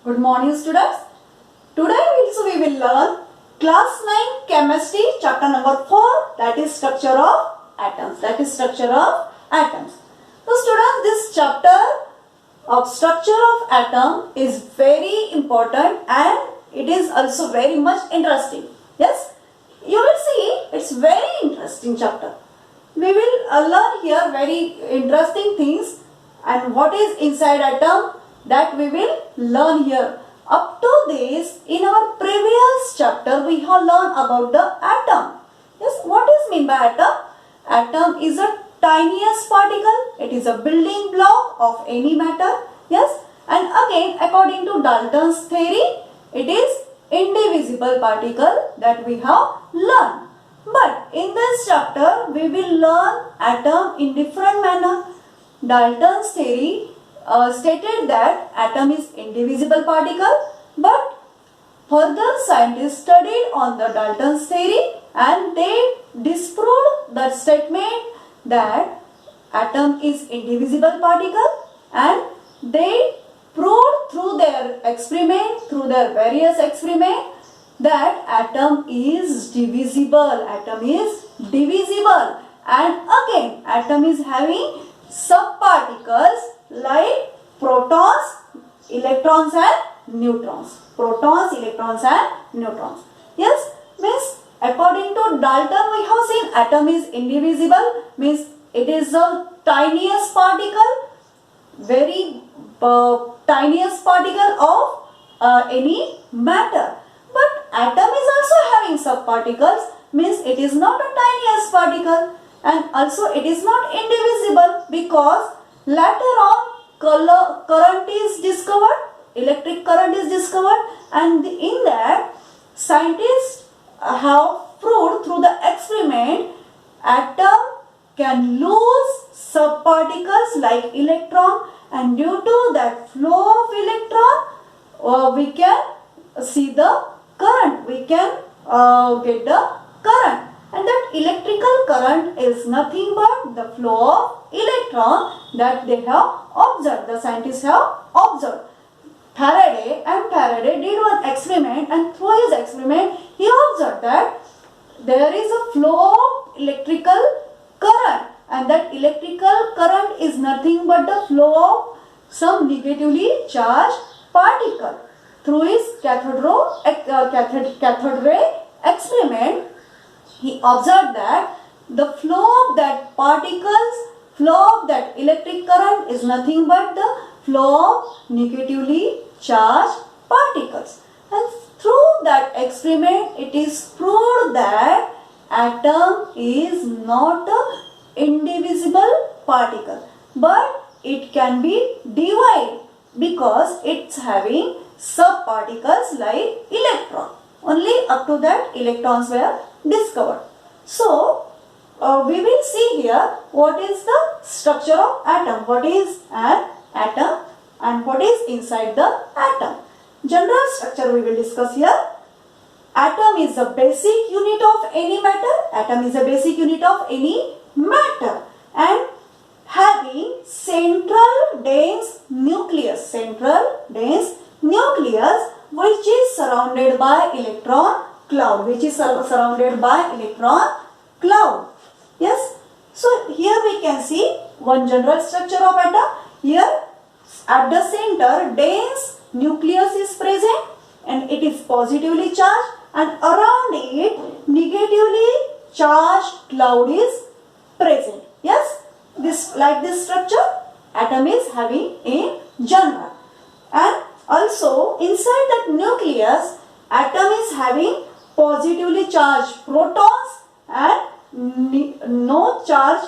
Good morning students. Today we will learn class 9 chemistry chapter number 4, that is structure of atoms. So students, this chapter of structure of atom is very important and it is also very much interesting. Yes, you will see it's very interesting chapter. We will learn here very interesting things, and what is inside atom, that we will learn here. Up to this, in our previous chapter, we have learned about the atom. Yes, what is mean by atom? Atom is a tiniest particle. It is a building block of any matter. Yes, and again, according to Dalton's theory, it is indivisible particle that we have learned. But in this chapter, we will learn atom in different manner. Dalton's theory stated that atom is indivisible particle, but further scientists studied on the Dalton's theory and they disproved the statement that atom is indivisible particle, and they proved through their experiment, through their various experiment, that atom is divisible. And again, atom is having subparticles like protons, electrons and neutrons. Yes, means according to Dalton, we have seen atom is indivisible, means it is the tiniest particle, very tiniest particle of any matter. But atom is also having subparticles, means it is not a tiniest particle, and also it is not indivisible, because later on current is discovered, electric current is discovered, and in that scientists have proved through the experiment atom can lose subparticles like electron, and due to that flow of electron we can see the current, we can get the current. And that electrical current is nothing but the flow of electron that they have observed, the scientists have observed. Faraday did one experiment, and through his experiment he observed that there is a flow of electrical current, and that electrical current is nothing but the flow of some negatively charged particle. Through his cathode ray experiment, he observed that the flow of that electric current is nothing but the flow of negatively charged particles. And through that experiment, it is proved that atom is not an indivisible particle, but it can be divided because it's having subparticles like electron. Only up to that electrons were discovered. So, we will see here what is the structure of atom, what is an atom and what is inside the atom. General structure we will discuss here. Atom is the basic unit of any matter. And having central dense nucleus, which is surrounded by electron cloud. Yes. So here we can see one general structure of atom. Here at the center dense nucleus is present and it is positively charged, and around it negatively charged cloud is present. Yes. This structure atom is having in general. And also inside that nucleus atom is having positively charged protons and no charge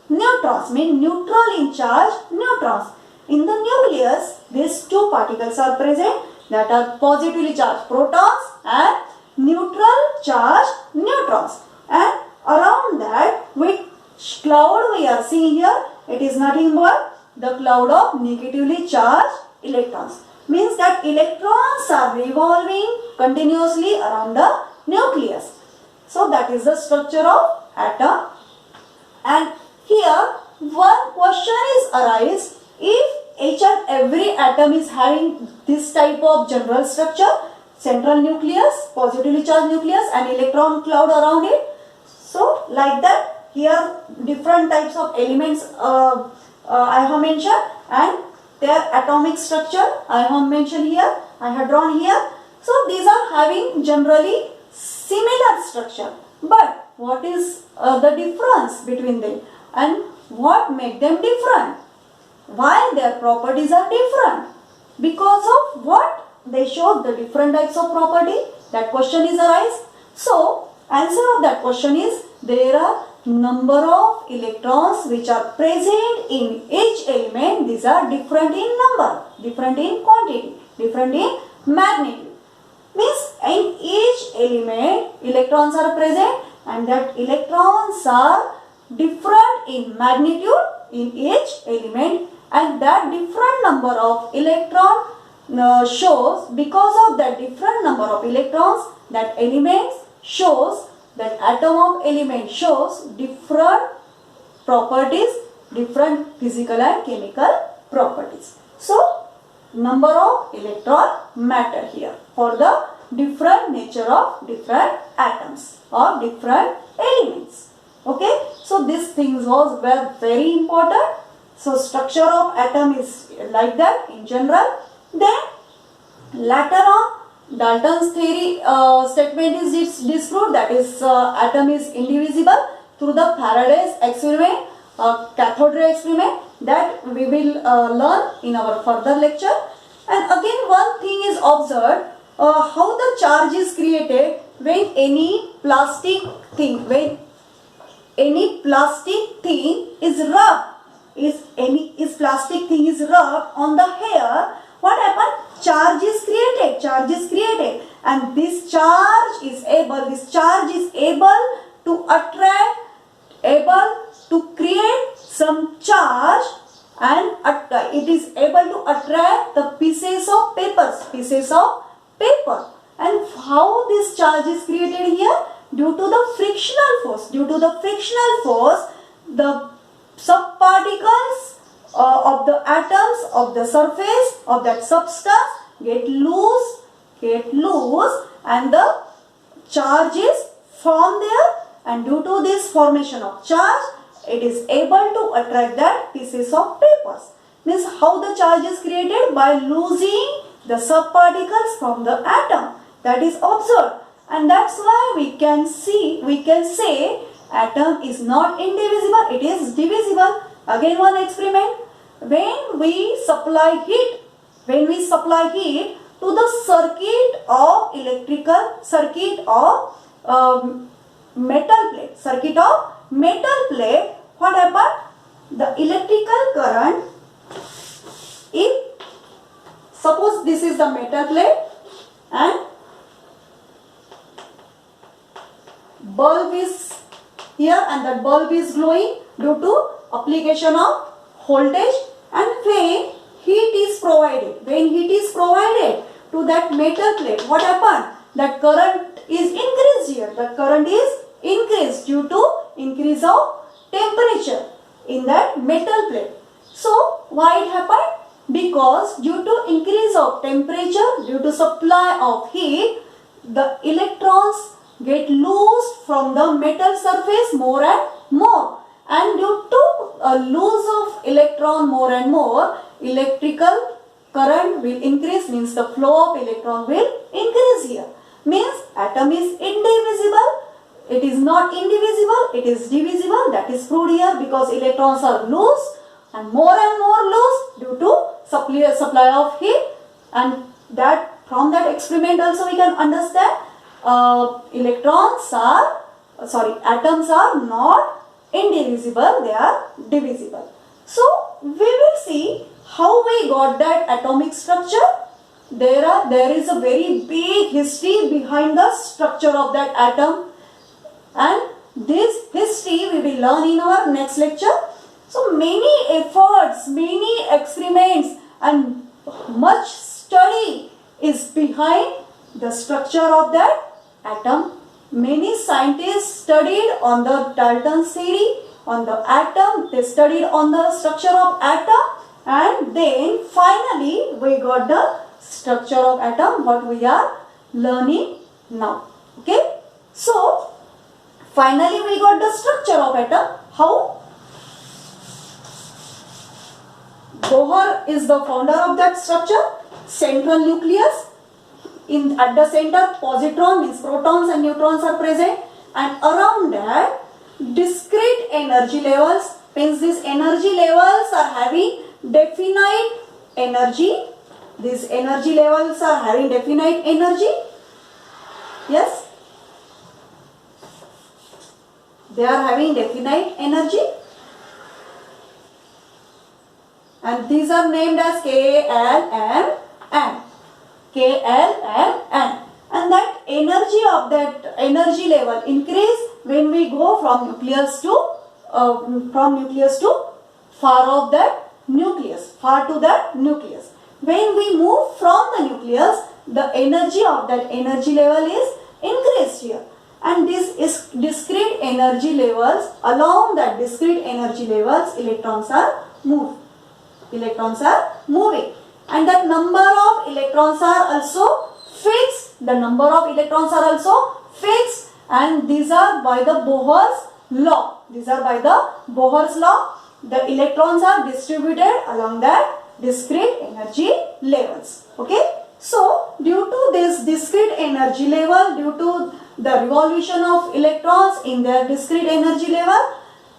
neutrons, mean neutral in charge neutrons. In the nucleus these two particles are present, that are positively charged protons and neutral charged neutrons. And around that, which cloud we are seeing here, it is nothing but the cloud of negatively charged electrons. Means that electrons are revolving continuously around the nucleus. So that is the structure of atom. And here one question is arise, if each and every atom is having this type of general structure, central nucleus, positively charged nucleus and electron cloud around it. So like that, here different types of elements I have mentioned, and their atomic structure I have mentioned here, I have drawn here. So these are having generally similar structure, but what is the difference between them and what make them different? Why their properties are different? Because of what they show the different types of property? That question is arise. So answer of that question is, there are number of electrons which are present in each element. These are different in number, different in quantity, different in magnitude. Means in each element electrons are present, and that electrons are different in magnitude in each element, and that different number of electron shows, because of that different number of electrons, that elements shows, that atom of element shows different properties, different physical and chemical properties. So number of electron matter here for the different nature of different atoms or different elements. Okay, so these things were very important. So structure of atom is like that in general. Then later on, Dalton's theory statement is disproved, that is atom is indivisible, through the Faraday's experiment, cathode ray experiment, that we will learn in our further lecture. And again one thing is observed, how the charge is created when any plastic thing, is rubbed, is plastic thing is rubbed on the hair, what happened? Charge is created, and this charge is able to attract, able to create some charge, and it is able to attract the pieces of paper. And how this charge is created here? Due to the frictional force, the subparticles of the atoms of the surface of that substance get loose, and the charge is formed there, and due to this formation of charge, it is able to attract that pieces of papers. Means how the charge is created? By losing the subparticles from the atom. That is observed, and that's why we can say atom is not indivisible, it is divisible. Again one experiment, when we supply heat to the circuit of metal plate, what happened? The electrical current, if suppose this is the metal plate and bulb is here, and that bulb is glowing due to application of voltage, and when heat is provided to that metal plate, what happened? That current is increased here. The current is increased due to increase of temperature in that metal plate. So why it happened? Because due to increase of temperature, due to supply of heat, the electrons get loosed from the metal surface more and more, and due to a loss of electron more and more, electrical current will increase, means the flow of electron will increase here. Means atom is indivisible, it is not indivisible, it is divisible. That is proved here, because electrons are loose and more loose due to supply of heat, and that from that experiment also we can understand atoms are not indivisible, they are divisible. So we will see how we got that atomic structure. There is a very big history behind the structure of that atom, and this history we will learn in our next lecture. So many efforts, many experiments and much study is behind the structure of that atom. Many scientists studied on the Dalton's theory on the atom. They studied on the structure of atom, And then finally we got the structure of atom, what we are learning now. Okay. So finally we got the structure of atom. How? Bohr is the founder of that structure. Central nucleus. At the center, positron means protons and neutrons are present, and around that discrete energy levels means these energy levels are having definite energy. These energy levels are having definite energy. Yes, they are having definite energy, and these are named as K, L, M, N. K, L, M, N. And that energy of that energy level increase when we go from nucleus to far of that nucleus, far to that nucleus. When we move from the nucleus, the energy of that energy level is increased here. And this is discrete energy levels. Along that discrete energy levels, electrons are moving. Electrons are moving. And that number of electrons are also fixed. The number of electrons are also fixed, and these are by the Bohr's law. These are by the Bohr's law. The electrons are distributed along that discrete energy levels. Okay. So due to this discrete energy level, due to the revolution of electrons in their discrete energy level,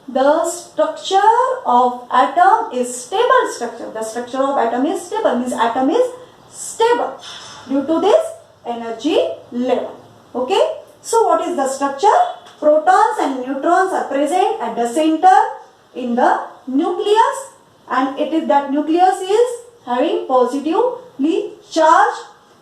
the structure of atom is stable structure. The structure of atom is stable, means atom is stable due to this energy level. Okay. So what is the structure? Protons and neutrons are present at the center in the nucleus, and it is that nucleus is having positively charged,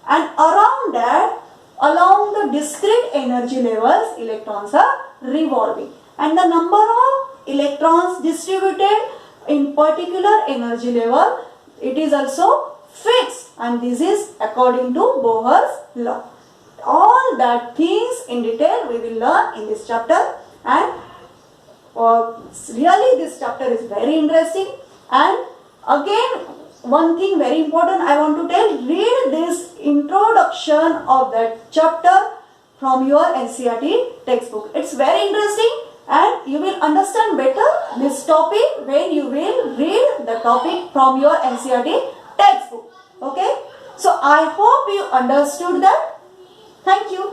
and around that, along the discrete energy levels, electrons are revolving, and the number of electrons distributed in particular energy level, it is also fixed, and this is according to Bohr's law. All that things in detail we will learn in this chapter, and really this chapter is very interesting. And again, one thing very important I want to tell, read this introduction of that chapter from your NCERT textbook. It's very interesting, and you will understand better this topic when you will read the topic from your NCERT textbook. Okay. So I hope you understood that. Thank you.